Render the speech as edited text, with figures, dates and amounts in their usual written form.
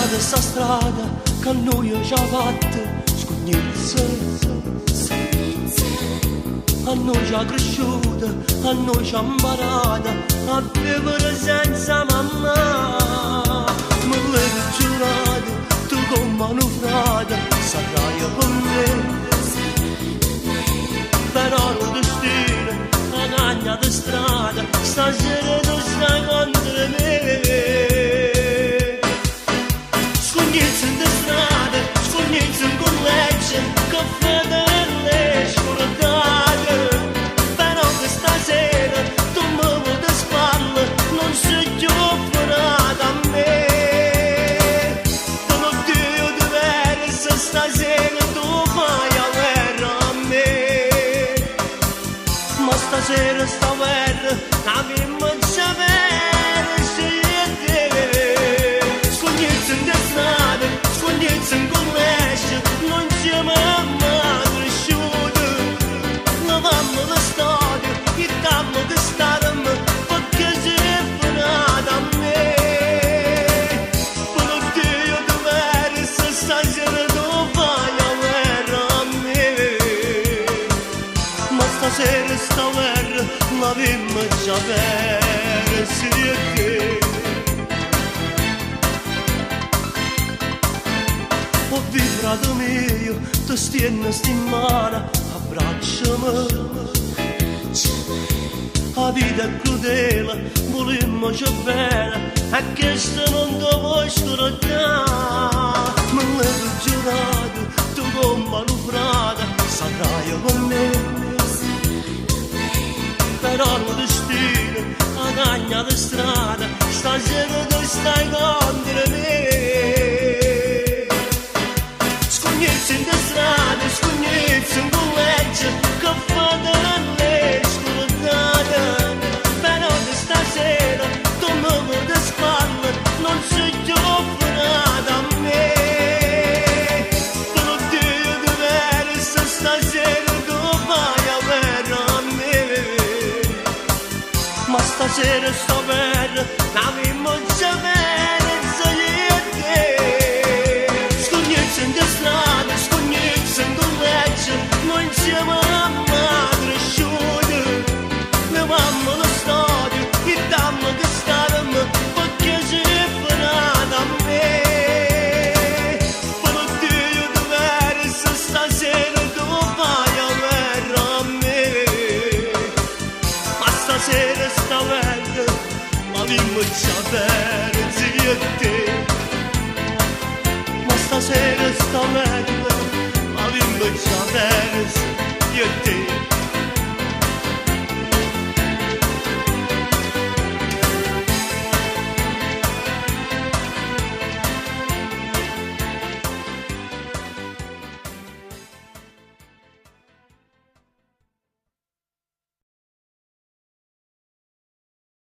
di sta strada che noi ci ha fatto scognezze. A noi ci ha cresciuto, a noi ci ha imparato a vivere senza mamma. Me l'avevi giurato, tu come un frate, sarai con me. Però il destino ha cambiato strada, stasera tu stai contro me. Scognezze in strada, scognezze in collegio, caffè delle scordate. Però stasera tu mi vuoi di spalle, non sei più forata a me. Te lo dico diverso, stasera tu fai a guerra a me. Ma stasera sta guerra, la mia sapere se te. Scognezze in strada, scognezze in collegio, non siamo mai cresciuti. Lavammo la storia, il dammo di starmi, perché sei forata a me. Quello Dio diverso, stasera tu fai a guerra a me. Ma stasera sta guerra, la vimma già persi a te. Oh vibrato mio, ti stiamo stimata, abbracciami. La vita è crudele, volimmo già bene, e questo non ti vuoi scordare. Me l'avevi giurato, tu come una frate, sarai con me. Però il destino ha cambiato strada, stasera tu stai contro me. Scognezze in strada, scognezze in collegio, caffè delle scordate. Però stasera tu mi vuoi di spalle, non sei più forata a me. Te lo dico diverso, stasera tu fai a guerra a me. Ma stasera sto bene, la mia sapere se a te. Scognezze in strada, scognezze in collegio, non siamo mai cresciuti. Levammo la storia, il dammo di starmi, perché sei forata a me. Però Dio diverso, stasera tu fai a guerra a me. Ma stasera sta guerra, la vimmo già persi a te. Ma stasera sta guerra, la vimmo già persi a te.